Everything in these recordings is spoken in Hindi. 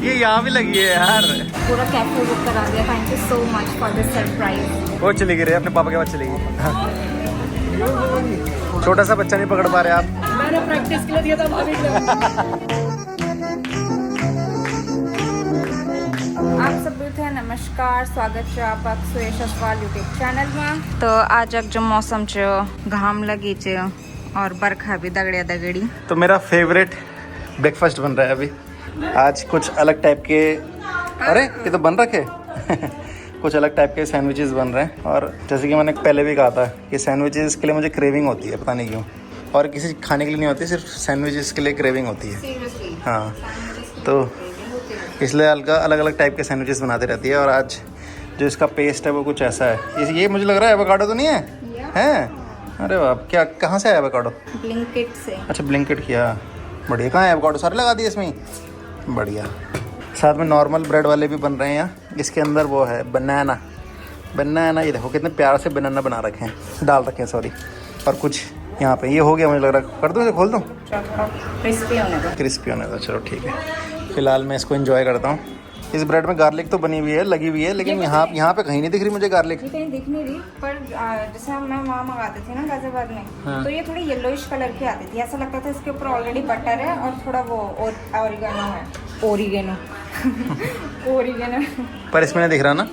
ये यहाँ भी लगी है यार। पूरा कैफे बुक करा दिया। Thank you so much for this surprise. वो चली गई रे, अपने पापा के पास चली गई। छोटा सा बच्चा नहीं पकड़ पा रहे आप। मैंने प्रैक्टिस के लिए दिया था भाभी को। आप सब थे नमस्कार, स्वागत है आपका सुयश असवाल यूट्यूब चैनल में। तो आज जो मौसम छो घाम लगी छे और बरखा भी दगड़िया दगड़ी। तो मेरा फेवरेट ब्रेकफास्ट बन रहा है अभी। आज कुछ अलग टाइप के, अरे ये तो बन रखे कुछ अलग टाइप के सैंडविचेस बन रहे हैं। और जैसे कि मैंने पहले भी कहा था कि सैंडविचेस के लिए मुझे क्रेविंग होती है, पता नहीं क्यों। और किसी खाने के लिए नहीं होती, सिर्फ सैंडविचेस के लिए क्रेविंग होती है। हाँ, तो इसलिए अलग अलग टाइप के सैंडविचेस बनाते रहती है। और आज जो इसका पेस्ट है वो कुछ ऐसा है। ये मुझे लग रहा है एवोकाडो तो नहीं है? हैं? अरे वाह, क्या कहाँ से आया एवोकाडो? ब्लिंकिट से। अच्छा, ब्लिंकिट किया, बढ़िया। कहाँ है एवोकाडो? सारे लगा दिए इसमें, बढ़िया। साथ में नॉर्मल ब्रेड वाले भी बन रहे हैं यहाँ। इसके अंदर वो है बनाना। ये देखो कितने प्यार से बनाना बना रखे हैं, डाल रखे हैं, सॉरी। और कुछ यहाँ पे ये हो गया, मुझे लग रहा है। कर दूँ, इसे खोल दूँ? क्रिस्पी होने दो, चलो ठीक है। फिलहाल मैं इसको एंजॉय करता हूँ। इस ब्रेड में गार्लिक तो बनी हुई है, लगी हुई है, लेकिन यहाँ पे कहीं नहीं दिख रही मुझे गार्लिक। कहीं दिख नहीं रही, पर जैसे हम वहाँ मंगाते थे ना गाजियाबाद में, हाँ। तो ये थोड़ी येलोइश कलर की आती थी। ऐसा लगता था इसके ऊपर ऑलरेडी बटर है और थोड़ा वो ओरिगेनो है। ओरिगेनो पर इसमें नहीं दिख रहा ना,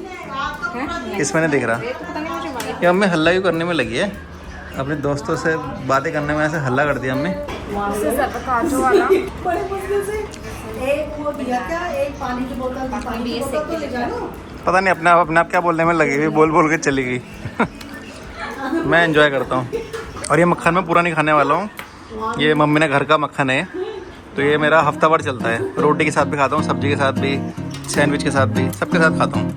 इसमें नहीं दिख रहा। ये तो पता नहीं मुझे वाइट। ये हमें हल्ला भी करने में लगी है, अपने दोस्तों से बातें करने में ऐसे हल्ला कर दिया हमने। काजू वाला बड़े मुश्किल से एक वो दिया क्या, एक पानी की बोतल तो ले जाना। पता नहीं अपने आप क्या बोलने में लगी हुई, बोल के चली गई। मैं एंजॉय करता हूँ। और ये मक्खन मैं पूरा नहीं खाने वाला हूँ। ये मम्मी ने घर का मक्खन है, तो ये मेरा हफ्ता भर चलता है। रोटी के साथ भी खाता हूँ, सब्जी के साथ भी, सैंडविच के साथ भी, सबके साथ खाता हूँ।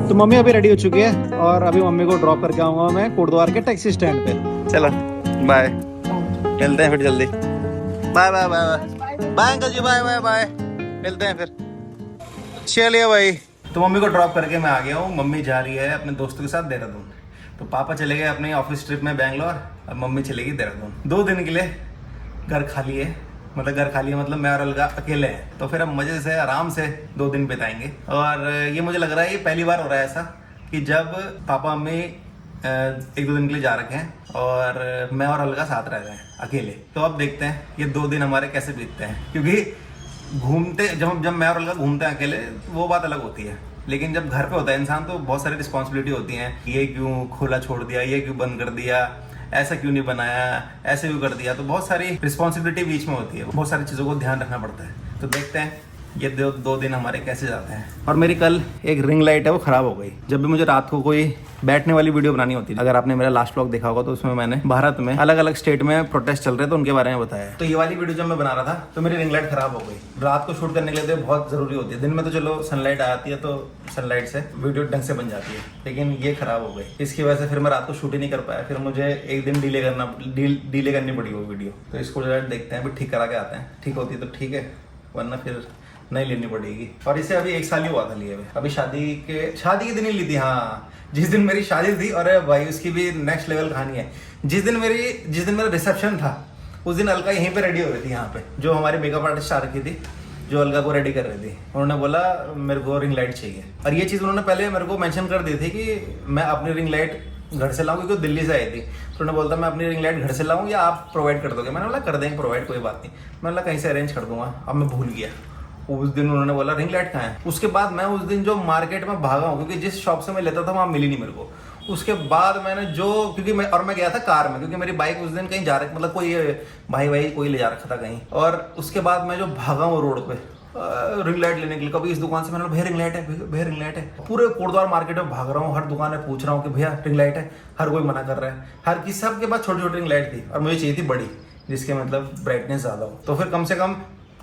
तो मम्मी अभी रेडी हो चुकी है और अभी मम्मी को ड्रॉप करके आऊँगा मैं कोटद्वार के टैक्सी स्टैंड पे। चलो बाय, मिलते हैं फिर जल्दी। Bye bye bye bye uncle ji, bye bye bye, मिलते हैं फिर। चलिए भाई, तो मम्मी को ड्रॉप करके मैं आ गया हूँ। मम्मी जा रही है अपने दोस्तों के साथ देहरादून। तो पापा चले गए अपने ऑफिस ट्रिप में बेंगलोर, और मम्मी चले गई देहरादून। 2 दिन के लिए घर खाली है, मतलब मैं और अलगा अकेले हैं। तो फिर हम मजे से आराम से 2 दिन बिताएंगे। और ये मुझे लग रहा है ये पहली बार हो रहा है ऐसा कि जब पापा मम्मी 1-2 दिन के लिए जा रखे हैं और मैं और अलगा साथ रह रहे हैं अकेले। तो अब देखते हैं ये 2 दिन हमारे कैसे बीतते हैं, क्योंकि घूमते जब मैं और अलगा घूमते हैं अकेले वो बात अलग होती है, लेकिन जब घर पे होता है इंसान तो बहुत सारी रिस्पॉन्सिबिलिटी होती हैं। ये क्यों खुला छोड़ दिया, ये क्यों बंद कर दिया, ऐसा क्यों नहीं बनाया, ऐसे क्यों कर दिया। तो बहुत सारी रिस्पॉन्सिबिलिटी बीच में होती है, बहुत सारी चीज़ों को ध्यान रखना पड़ता है। तो देखते हैं ये 2 दिन हमारे कैसे जाते हैं। और मेरी कल एक रिंग लाइट है वो ख़राब हो गई। जब भी मुझे रात को कोई बैठने वाली वीडियो बनानी होती है, अगर आपने मेरा लास्ट व्लॉग देखा होगा तो उसमें मैंने भारत में अलग अलग स्टेट में प्रोटेस्ट चल रहे थे उनके बारे में बताया। तो ये वाली वीडियो जब मैं बना रहा था तो मेरी रिंग लाइट ख़राब हो गई। रात को शूट करने के लिए तो बहुत ज़रूरी होती है, दिन में तो चलो सनलाइट आती है तो सनलाइट से वीडियो ढंग से बन जाती है, लेकिन ये ख़राब हो गई। इसकी वजह से फिर मैं रात को शूट ही नहीं कर पाया। फिर मुझे एक दिन डिले करनी पड़ी वो वीडियो। तो इसको देखते हैं, ठीक करा के आते हैं। ठीक होती है तो ठीक है, वरना फिर नहीं लेनी पड़ेगी। और इसे अभी 1 साल ही हुआ था लिए हुए। अभी शादी के दिन ही ली थी। हाँ, जिस दिन मेरी शादी थी, और भाई उसकी भी नेक्स्ट लेवल कहानी है। जिस दिन मेरा रिसेप्शन था उस दिन अलका यहीं पे रेडी हो रही थी, यहाँ पे जो हमारी मेकअप आर्टिस्ट आ रखी थी, जो अलका को रेडी कर रही थी। उन्होंने बोला मेरे को रिंग लाइट चाहिए, और ये चीज़ उन्होंने पहले मेरे को मेंशन कर दी थी कि मैं अपनी रिंग लाइट घर से लाऊं, क्योंकि दिल्ली से आई थी। तो उन्होंने बोलता मैं अपनी रिंग लाइट घर से लाऊं या आप प्रोवाइड कर दोगे। मैंने बोला कर देंगे प्रोवाइड, कोई बात नहीं। मैंने बोला कहीं से अरेंज कर दूंगा। अब मैं भूल गया। उस दिन उन्होंने बोला रिंग लाइट कहाँ है। उसके बाद मैं उस दिन जो मार्केट में भागा हूँ, क्योंकि जिस शॉप से मैं लेता था वहाँ मिली नहीं मेरे को। उसके बाद मैंने क्योंकि मैं गया था कार में, क्योंकि मेरी बाइक उस दिन कहीं जा रही, मतलब कोई भाई कोई ले जा रखा था कहीं। और उसके बाद मैं जो भागा हूँ रोड पे रिंग लाइट लेने के लिए, कभी इस दुकान से मैंने भैया रिंग लाइट है, भैया रिंग लाइट है। पूरे कोटद्वार मार्केट में भाग रहा हूँ, हर दुकान में पूछ रहा हूँ कि भैया रिंग लाइट है। हर कोई मना कर रहा है, हर किसी सबके पास छोटी छोटी रिंग लाइट थी, और मुझे चाहिए थी बड़ी, जिसके मतलब ब्राइटनेस ज्यादा हो। तो फिर कम से कम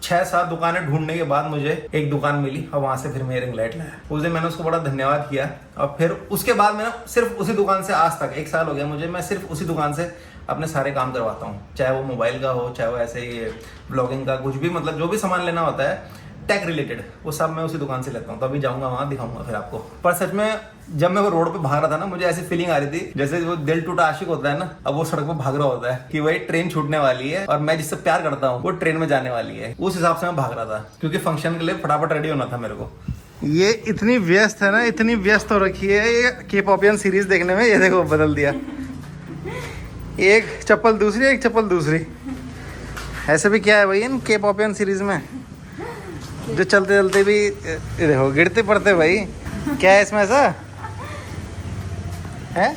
6-7 दुकानें ढूंढने के बाद मुझे एक दुकान मिली, और वहां से फिर मैं रिंग लाइट लाया। उस दिन मैंने उसको बड़ा धन्यवाद किया। और फिर उसके बाद मैंने सिर्फ उसी दुकान से आज तक 1 साल हो गया मुझे, मैं सिर्फ उसी दुकान से अपने सारे काम करवाता हूँ, चाहे वो मोबाइल का हो, चाहे वो ऐसे ही ब्लॉगिंग का, कुछ भी मतलब जो भी सामान लेना होता है टेक रिलेटेड, वो सब मैं उसी दुकान से लेता हूँ। तो अभी जाऊंगा वहाँ, दिखाऊंगा फिर आपको। पर सच में जब मैं वो रोड पे भाग रहा था ना, मुझे ऐसी फीलिंग आ रही थी जैसे वो दिल टूटा आशिक होता है ना, अब वो सड़क पे भाग रहा होता है कि वही ट्रेन छूटने वाली है और मैं जिससे प्यार करता हूँ वो ट्रेन में जाने वाली है। उस हिसाब से मैं भाग रहा था, क्योंकि फंक्शन के लिए फटाफट रेडी होना था मेरे को। ये इतनी व्यस्त है ना, इतनी व्यस्त हो रखी है ये के पॉपियन सीरीज देखने में। ये देखो बदल दिया, एक चप्पल दूसरी, एक चप्पल दूसरी। ऐसे भी क्या है भाई इन के पॉपियन सीरीज में, जो चलते चलते भी ये देखो गिरते पड़ते भाई। क्या है इसमें ऐसा है?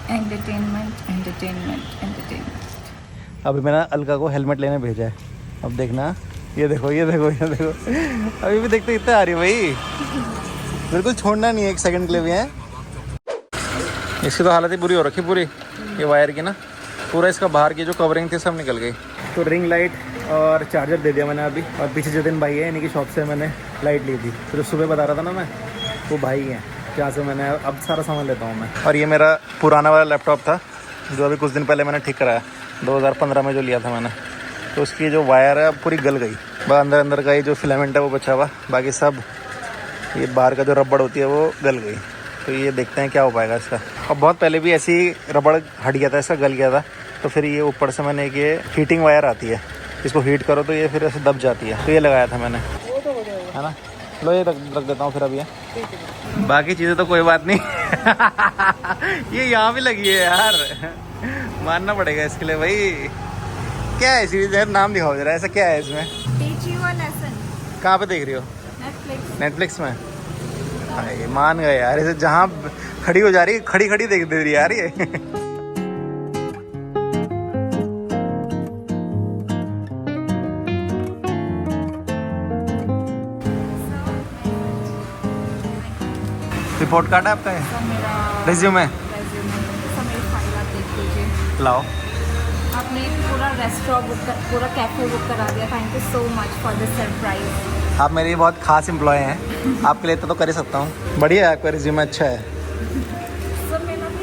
Entertainment entertainment entertainment. अभी मैंने अलका को हेलमेट लेने भेजा है, अब देखना। ये देखो ये देखो ये देखो, अभी भी देखते कितने आ रही है भाई, बिल्कुल छोड़ना नहीं है एक सेकंड के लिए भी है। इसकी तो हालत ही बुरी हो रखी पूरी, ये वायर की ना, पूरा इसका बाहर की जो कवरिंग थी सब निकल गई। तो रिंग लाइट और चार्जर दे दिया मैंने अभी, और पीछे जतिन भाई है, इन्हीं की शॉप से मैंने लाइट ली थी। तो जो सुबह बता रहा था ना मैं, वो भाई हैं जहाँ से मैंने अब सारा सामान लेता हूँ मैं। और ये मेरा पुराना वाला लैपटॉप था जो अभी कुछ दिन पहले मैंने ठीक कराया, 2015 में जो लिया था मैंने। तो उसकी जो वायर है अब पूरी गल गई, बस अंदर अंदर का ये जो फिलामेंट है वो बचा हुआ, बाकी सब ये बाहर का जो रबड़ होती है वो गल गई। तो ये देखते हैं क्या हो पाएगा इसका। और बहुत पहले भी ऐसी रबड़ हट गया था, इसका गल गया था। तो फिर ये ऊपर से मैंने एक ये हीटिंग वायर आती है, इसको हीट करो तो ये फिर ऐसे दब जाती है, तो ये लगाया था मैंने, है ना। लो ये रख देता हूँ फिर अभी। बाकी चीज़ें तो कोई बात नहीं ये यहाँ भी लगी है यार, मानना पड़ेगा इसके लिए भाई। क्या है सीरीज है, नाम दिखाओ जरा, ऐसा क्या है इसमें? Teach you a lesson. कहाँ पे देख रही हो? नेटफ्लिक्स। नेटफ्लिक्स में? भाई मान गए यार, इसे जहाँ खड़ी हो जा रही है खड़ी खड़ी देख दे रही यार ये रिपोर्ट कार्ड है आपका है? मेरा रिज्यूम है? मेरी फाइल आप देख लीजिए। लाओ। आपने पूरा रेस्टोरेंट बुक कर, पूरा कैफे बुक करा दिया। Thank you so much for this surprise. आप मेरी बहुत खास एम्प्लॉय हैं, आपके लिए तो कर ही सकता हूँ। बढ़िया है आपका रिज्यूम, अच्छा है।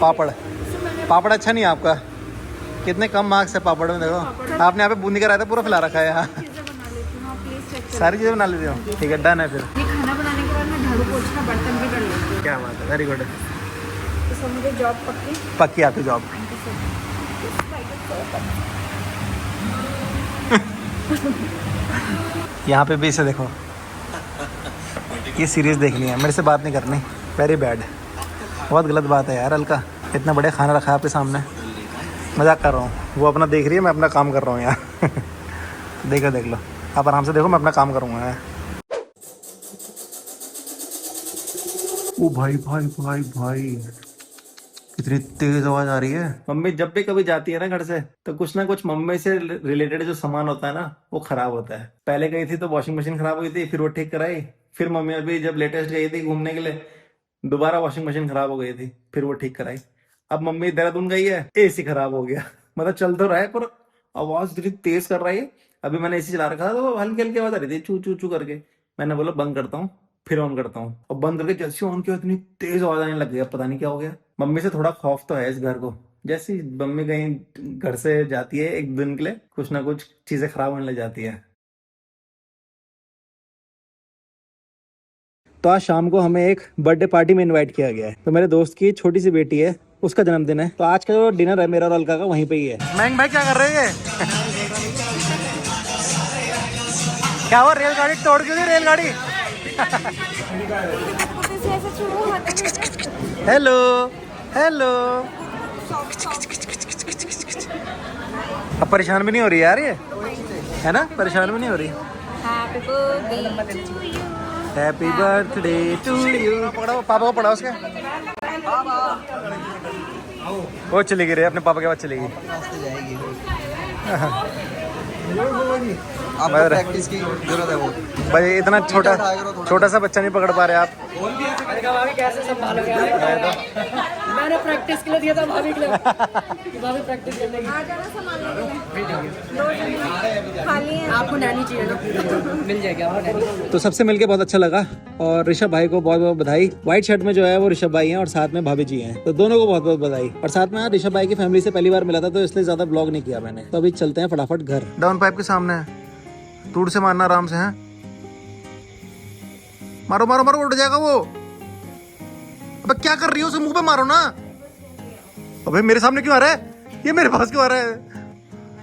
पापड़ पापड़ अच्छा नहीं है आपका, कितने कम मार्क्स है पापड़ में। देखो आपने यहाँ पे बूंदी का रायता पूरा फैला रखा है यहाँ, सारी चीज़ें बना लेती हूँ। ठीक है डन है फिर। ये खाना बनाने के बाद मैं झाड़ू पोछना बर्तन भी कर लेती हूँ। क्या बात है, वेरी गुड। तो सर मुझे जॉब पक्की पक्की आपकी जॉब। यहाँ पे भी इसे देखो, ये सीरीज देखनी है, मेरे से बात नहीं करनी, वेरी बैड। बहुत गलत बात है यार अलका, इतना बढ़िया खाना रखा है आपके सामने, मजाक कर रहा हूँ। वो अपना देख रही है, मैं अपना काम कर रहा हूँ यार देखो देख लो, आप आराम से देखो, मैं अपना काम करूँगा यार। ओ भाई भाई भाई भाई, कितनी तेज आवाज आ रही है। मम्मी जब भी कभी जाती है ना घर से, तो कुछ ना कुछ मम्मी से रिलेटेड जो सामान होता है ना वो खराब होता है। पहले गई थी तो वॉशिंग मशीन खराब हुई थी, फिर वो ठीक कराई। फिर मम्मी अभी जब लेटेस्ट गई थी घूमने के लिए, दोबारा वॉशिंग मशीन खराब हो गई थी, फिर वो ठीक कराई। अब मम्मी देहरादून गई है, एसी खराब हो गया मतलब चल तो रहा है पर आवाज इतनी तेज कर रही है। अभी मैंने एसी चला रखा था तो हल्की हल्की आवाज आ रही थी, चू चू चू करके। मैंने बोला बंद करता हूँ, फिर ऑन करता हूँ, और बंद करके जैसे ऑन किया इतनी तेज आवाज आने लग गई। पता नहीं क्या हो गया। मम्मी से थोड़ा खौफ तो है इस घर को, जैसी मम्मी कहीं घर से जाती है एक दिन के लिए, कुछ ना कुछ चीजें खराब होने लग जाती है। तो आज शाम को हमें एक बर्थडे पार्टी में इनवाइट किया गया है। तो मेरे दोस्त की छोटी सी बेटी है, उसका जन्मदिन है, तो आज का जो डिनर है मेरा और अलका का वहीं पे ही है। महंग भाई क्या कर रहे हैं क्या हुआ, रेलगाड़ी तोड़ क्यों दी रेलगाड़ी हेलो हेलो। अब परेशान भी नहीं हो रही यार ये, है ना, परेशान भी नहीं हो रही। Happy birthday to you. पकड़ो पापा को, पढ़ाओ उसके। वो चली गई रे, अपने पापा के पास चली गई। आपको प्रैक्टिस की जरूरत है वो भाई, इतना छोटा सा बच्चा नहीं पकड़ पा रहे आप। कैसे संभालोगे? मैंने प्रैक्टिस के लिए दिया था भाभी के लिए, भाभी प्रैक्टिस करने की। खाली है आपको नैनी चाहिए ना, मिल जाएगी आपको नैनी। तो सबसे मिलके बहुत अच्छा लगा और ऋषभ भाई को बहुत बहुत बधाई। व्हाइट शर्ट में जो है वो ऋषभ भाई हैं और साथ में भाभी जी हैं, तो दोनों को बहुत बहुत बधाई। और साथ में ऋषभ भाई की फैमिली से पहली बार मिला था तो इसलिए ज्यादा ब्लॉग नहीं किया मैंने। तो अभी चलते हैं फटाफट घर। डाउन पाइप के सामने है, दूर से मारना आराम से है। मारो मारो मारो, उड़ जाएगा वो। अबे क्या कर रही हो, उसे मुंह पे मारो ना। अबे मेरे सामने क्यों आ रहा है, ये मेरे पास क्यों आ रहा है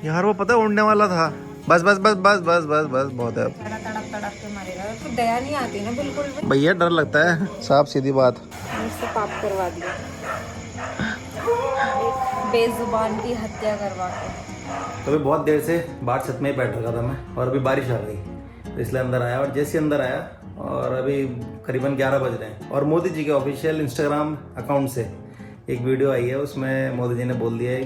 यार। वो पता है उड़ने वाला था। बस बस बस बस बस बस बस बहुत है। तड़क तड़क तड़क के मारेगा तो दया नहीं आती ना बिल्कुल भी। भैया डर लगता है, साफ सीधी बात। मुझसे पाप करवा दिया, बेजुबान की हत्या करवा के। तो अभी बहुत देर से बाहर छत में ही बैठ रखा था मैं, और अभी बारिश आ गई तो इसलिए अंदर आया। और जैसे अंदर आया और अभी करीबन 11 बज रहे हैं और मोदी जी के ऑफिशियल इंस्टाग्राम अकाउंट से एक वीडियो आई है। उसमें मोदी जी ने बोल दिया है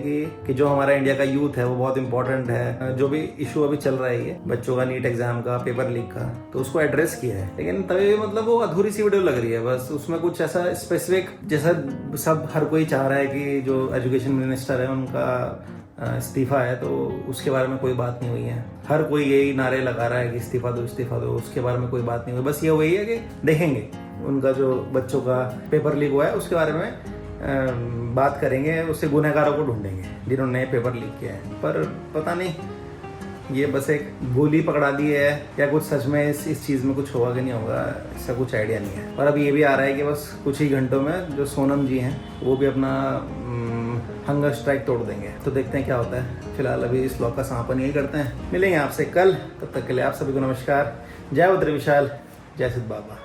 कि जो हमारा इंडिया का यूथ है वो बहुत इंपॉर्टेंट है। जो भी इशू अभी चल रहा है ये बच्चों का नीट एग्जाम का, पेपर लीक का, तो उसको एड्रेस किया है। लेकिन तभी मतलब वो अधूरी सी वीडियो लग रही है। बस उसमें कुछ ऐसा स्पेसिफिक, जैसा सब हर कोई चाह रहा है कि जो एजुकेशन मिनिस्टर है उनका इस्तीफा है, तो उसके बारे में कोई बात नहीं हुई है। हर कोई यही नारे लगा रहा है कि इस्तीफा दो इस्तीफा दो, उसके बारे में कोई बात नहीं हुई। बस ये वही है कि देखेंगे उनका जो बच्चों का पेपर लीक हुआ है उसके बारे में बात करेंगे, उससे गुनहगारों को ढूंढेंगे जिन्होंने पेपर लीक किया है। पर पता नहीं ये बस एक गोली पकड़ा दी है या कुछ सच में इस चीज़ में कुछ होगा कि नहीं होगा, इसका कुछ आइडिया नहीं है। और अभी ये भी आ रहा है कि बस कुछ ही घंटों में जो सोनम जी हैं वो भी अपना हंगर स्ट्राइक तोड़ देंगे। तो देखते हैं क्या होता है। फिलहाल अभी इस ब्लॉग का समापन यही करते हैं, मिलेंगे आपसे कल। तब तक के लिए आप सभी को नमस्कार। जय उद्र विशाल, जय सिद्ध बाबा।